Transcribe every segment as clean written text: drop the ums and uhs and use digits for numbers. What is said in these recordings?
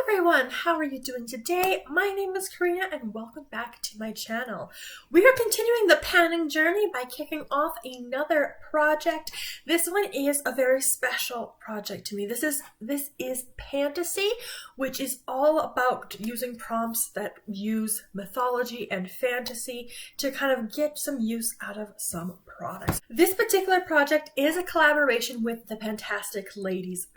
everyone, how are you doing today? My name is Karina and welcome back to my channel. We are continuing the panning journey by kicking off another project. This one is a very special project to me. This is Pantasy, which is all about using prompts that use mythology and fantasy to kind of get some use out of some products. This particular project is a collaboration with the Fantastic Ladies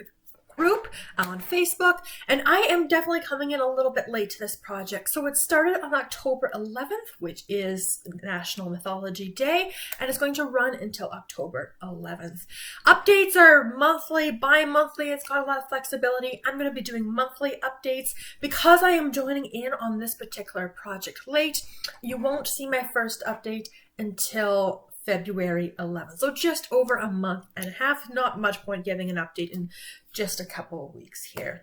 group on Facebook, and I am definitely coming in a little bit late to this project. So it started on October 11th, which is National Mythology Day, and it's going to run until October 11th. Updates are monthly, bi-monthly. It's got a lot of flexibility. I'm going to be doing monthly updates because I am joining in on this particular project late. You won't see my first update until February 11th. So just over a month and a half. Not much point giving an update in just a couple of weeks here.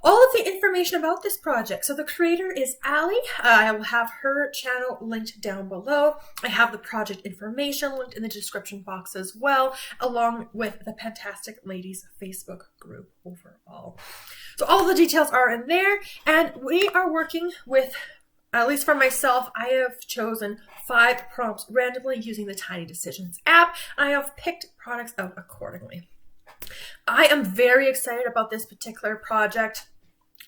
All of the information about this project. So the creator is Ali. I will have her channel linked down below. I have the project information linked in the description box as well, along with the Fantastic Ladies Facebook group overall. So all the details are in there, and we are working with, at least for myself, I have chosen 5 prompts randomly using the Tiny Decisions app. I have picked products out accordingly. I am very excited about this particular project.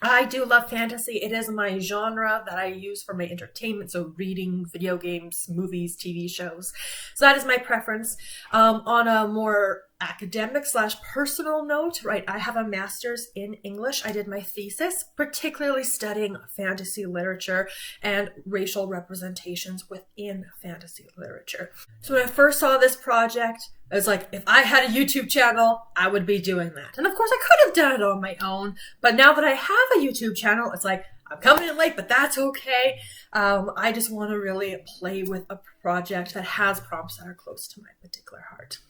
I do love fantasy. It is my genre that I use for my entertainment, so reading, video games, movies, TV shows. So that is my preference. On a more academic / personal note, right, I have a master's in English. I did my thesis particularly studying fantasy literature and racial representations within fantasy literature. So when I first saw this project, I was like, if I had a YouTube channel, I would be doing that. And of course I could have done it on my own, but now that I have a YouTube channel, it's like, I'm coming in late, but that's okay. I just want to really play with a project that has prompts that are close to my particular heart.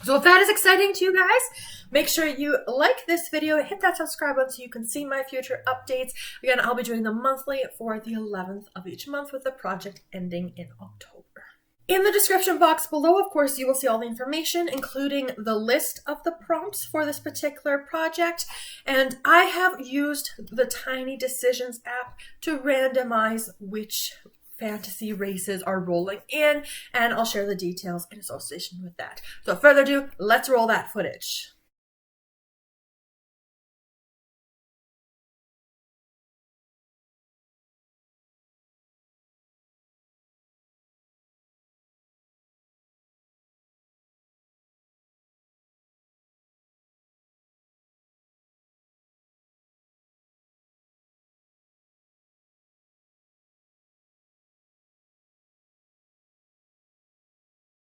So if that is exciting to you guys, make sure you like this video, hit that subscribe button so you can see my future updates. Again, I'll be doing them monthly for the 11th of each month, with the project ending in October. In the description box below, of course, you will see all the information, including the list of the prompts for this particular project. And I have used the Tiny Decisions app to randomize which fantasy races are rolling in, and I'll share the details in association with that. So without further ado, let's roll that footage.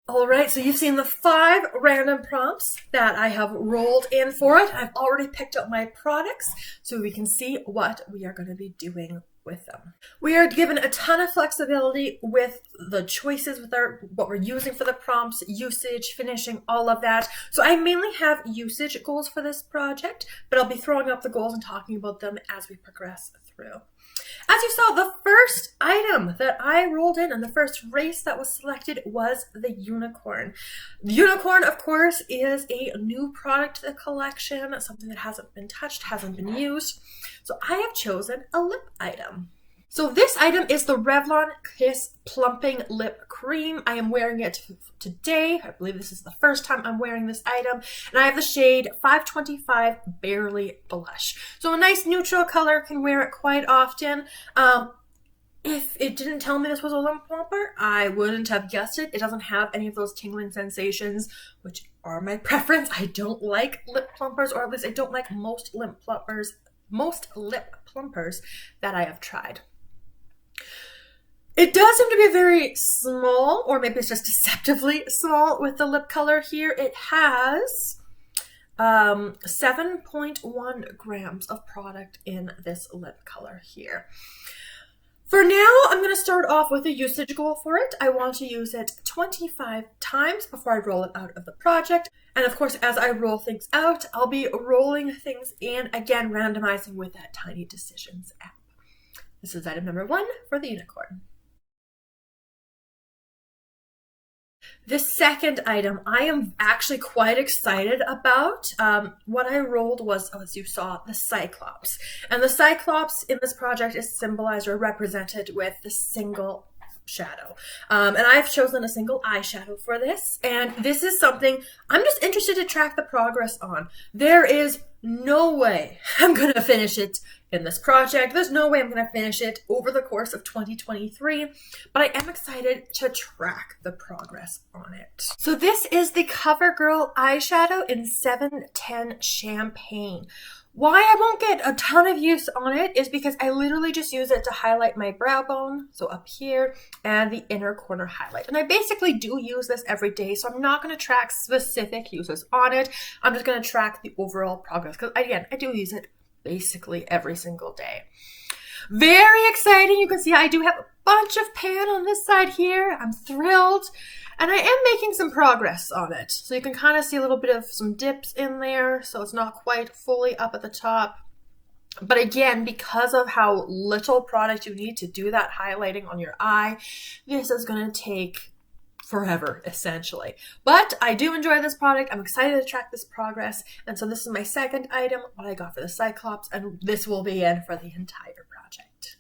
Alright, so you've seen the 5 random prompts that I have rolled in for it. I've already picked up my products so we can see what we are going to be doing with them. We are given a ton of flexibility with the choices with what we're using for the prompts, usage, finishing, all of that. So I mainly have usage goals for this project, but I'll be throwing up the goals and talking about them as we progress through. As you saw, the first item that I rolled in and the first race that was selected was the unicorn. The unicorn, of course, is a new product to the collection, something that hasn't been touched, hasn't been used. So I have chosen a lip item. So this item is the Revlon Kiss Plumping Lip Cream. I am wearing it today. I believe this is the first time I'm wearing this item. And I have the shade 525 Barely Blush. So a nice neutral color, can wear it quite often. If it didn't tell me this was a lip plumper, I wouldn't have guessed it. It doesn't have any of those tingling sensations, which are my preference. I don't like lip plumpers, or at least I don't like most lip plumpers that I have tried. It does seem to be very small, or maybe it's just deceptively small with the lip color here. It has 7.1 grams of product in this lip color here. For now, I'm going to start off with a usage goal for it. I want to use it 25 times before I roll it out of the project. And of course, as I roll things out, I'll be rolling things in, again, randomizing with that Tiny Decisions app. This is item number 1 for the unicorn. The second item I am actually quite excited about. What I rolled was, as you saw, the Cyclops. And the Cyclops in this project is symbolized or represented with the single shadow. And I've chosen a single eyeshadow for this. And this is something I'm just interested to track the progress on. There is no way I'm going to finish it in this project. There's no way I'm going to finish it over the course of 2023, but I am excited to track the progress on it. So this is the Covergirl eyeshadow in 710 Champagne. Why I won't get a ton of use on it is because I literally just use it to highlight my brow bone, so up here, and the inner corner highlight. And I basically do use this every day, so I'm not going to track specific uses on it. I'm just going to track the overall progress, because again, I do use it basically every single day. Very exciting. You can see I do have a bunch of pan on this side here. I'm thrilled. And I am making some progress on it. So you can kind of see a little bit of some dips in there. So it's not quite fully up at the top. But again, because of how little product you need to do that highlighting on your eye, this is going to take forever, essentially. But I do enjoy this product. I'm excited to track this progress. And so this is my second item, what I got for the Cyclops, and this will be in for the entire project.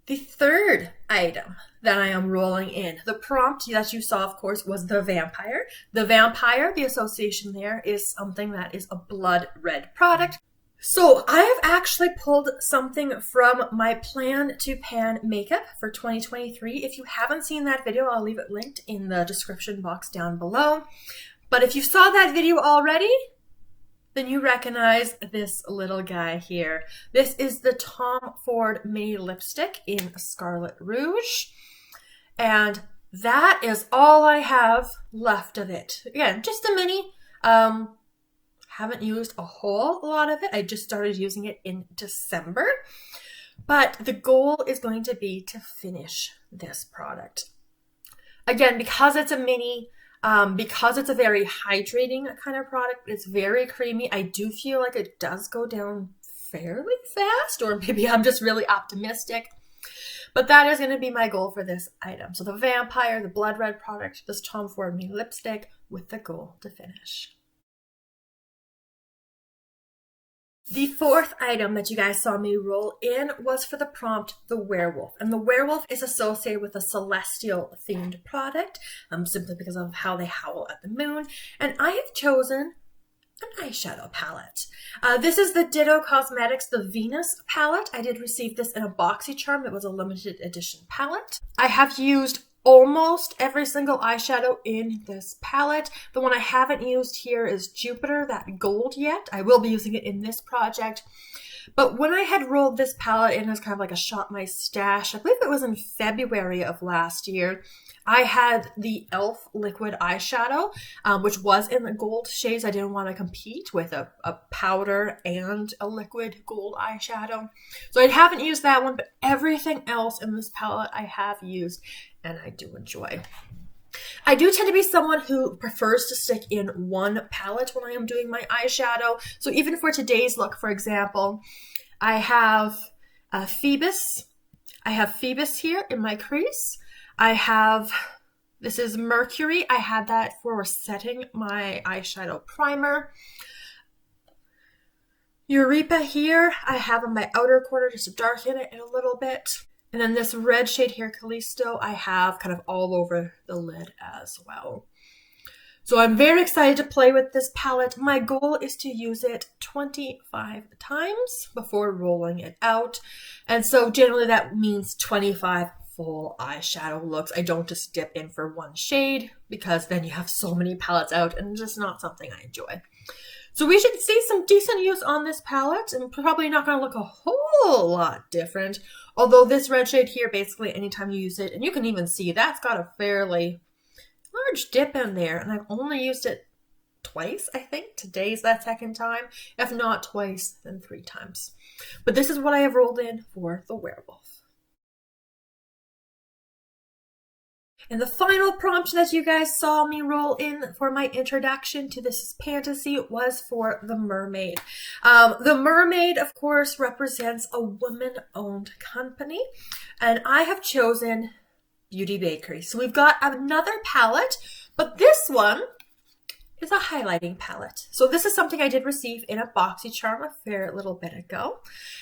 The third item that I am rolling in, the prompt that you saw, of course, was the vampire. The vampire, the association there is something that is a blood red product. So I have actually pulled something from my plan to pan makeup for 2023. If you haven't seen that video, I'll leave it linked in the description box down below. But if you saw that video already, then you recognize this little guy here. This is the Tom Ford mini lipstick in Scarlet Rouge. And that is all I have left of it. Again, just a mini. Haven't used a whole lot of it. I just started using it in December. But the goal is going to be to finish this product. Again, because it's a mini, because it's a very hydrating kind of product, it's very creamy. I do feel like it does go down fairly fast, or maybe I'm just really optimistic. But that is going to be my goal for this item. So the vampire, the blood red product, this Tom Ford mini lipstick with the goal to finish. The fourth item that you guys saw me roll in was for the prompt, the werewolf. And the werewolf is associated with a celestial themed product, simply because of how they howl at the moon. And I have chosen an eyeshadow palette. This is the Ditto Cosmetics, the Venus palette. I did receive this in a BoxyCharm. It was a limited edition palette. I have used almost every single eyeshadow in this palette. The one I haven't used here is Jupiter, that gold yet. I will be using it in this project. But when I had rolled this palette in as kind of like a shop my stash, I believe it was in February of last year, I had the e.l.f. liquid eyeshadow, which was in the gold shades. I didn't want to compete with a powder and a liquid gold eyeshadow. So I haven't used that one, but everything else in this palette I have used, and I do enjoy. I do tend to be someone who prefers to stick in one palette when I am doing my eyeshadow. So even for today's look, for example, I have Phoebus. I have Phoebus here in my crease. I have, this is Mercury. I had that for setting my eyeshadow primer. Eureka here, I have in my outer corner just to darken it a little bit. And then this red shade here, Callisto, I have kind of all over the lid as well. So I'm very excited to play with this palette. My goal is to use it 25 times before rolling it out. And so generally that means 25 full eyeshadow looks. I don't just dip in for one shade because then you have so many palettes out and it's just not something I enjoy. So we should see some decent use on this palette and probably not going to look a whole lot different. Although this red shade here, basically anytime you use it, and you can even see that's got a fairly large dip in there. And I've only used it twice, I think. Today's that second time. If not twice, then 3 times. But this is what I have rolled in for the werewolf. And the final prompt that you guys saw me roll in for my introduction to This Is Pantasy was for the Mermaid. The Mermaid, of course, represents a woman-owned company. And I have chosen Beauty Bakerie. So we've got another palette, but this one is a highlighting palette. So this is something I did receive in a BoxyCharm a fair little bit ago.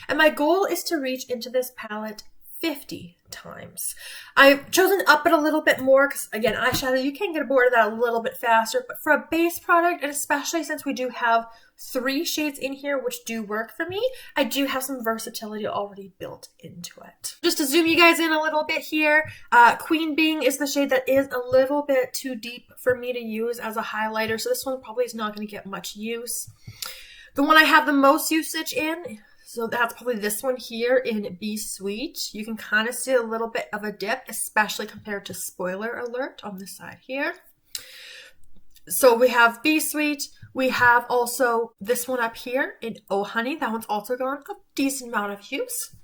And my goal is to reach into this palette 50 times. I've chosen to up it a little bit more because, again, eyeshadow, you can get bored of that a little bit faster. But for a base product, and especially since we do have 3 shades in here which do work for me, I do have some versatility already built into it. Just to zoom you guys in a little bit here, Queen Being is the shade that is a little bit too deep for me to use as a highlighter, so this one probably is not going to get much use. The one I have the most usage in, so that's probably this one here in Be Sweet. You can kind of see a little bit of a dip, especially compared to Spoiler Alert on this side here. So we have Be Sweet. We have also this one up here in Oh Honey. That one's also gone a decent amount of use.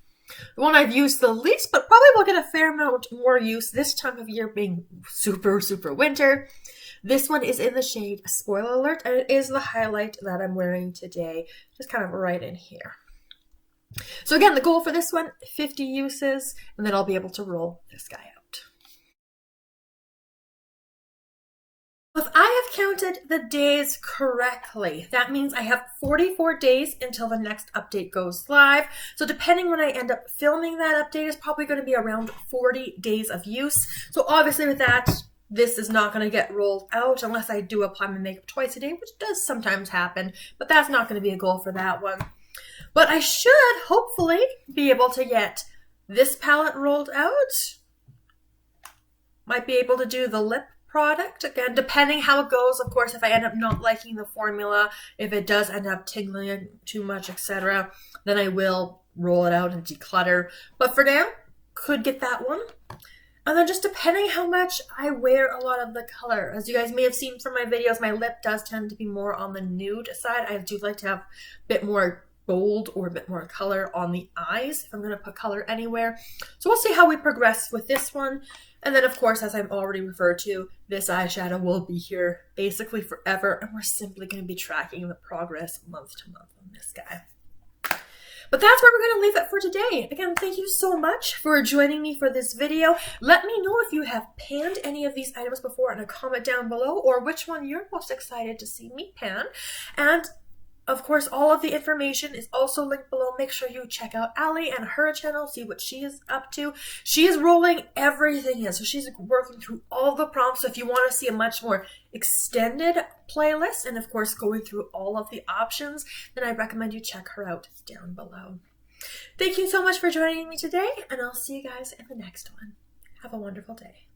The one I've used the least, but probably will get a fair amount more use this time of year being super, super winter. This one is in the shade Spoiler Alert, and it is the highlight that I'm wearing today, just kind of right in here. So again, the goal for this one, 50 uses, and then I'll be able to roll this guy out. If I have counted the days correctly, that means I have 44 days until the next update goes live. So depending when I end up filming that update is probably going to be around 40 days of use. So obviously with that, this is not going to get rolled out unless I do apply my makeup twice a day, which does sometimes happen, but that's not going to be a goal for that one. But I should hopefully be able to get this palette rolled out. Might be able to do the lip product. Again, depending how it goes, of course, if I end up not liking the formula, if it does end up tingling too much, etc., then I will roll it out and declutter. But for now, could get that one. And then just depending how much I wear a lot of the color. As you guys may have seen from my videos, my lip does tend to be more on the nude side. I do like to have a bit more bold or a bit more color on the eyes if I'm going to put color anywhere. So we'll see how we progress with this one. And then, of course, as I'm already referred to, this eyeshadow will be here basically forever, and we're simply going to be tracking the progress month to month on this guy. But that's where we're going to leave it for today. Again, thank you so much for joining me for this video. Let me know if you have panned any of these items before in a comment down below, or which one you're most excited to see me pan. And of course, all of the information is also linked below. Make sure you check out Ali and her channel, see what she is up to. She is rolling everything in, so she's working through all the prompts. So if you want to see a much more extended playlist, and of course going through all of the options, then I recommend you check her out down below. Thank you so much for joining me today, and I'll see you guys in the next one. Have a wonderful day.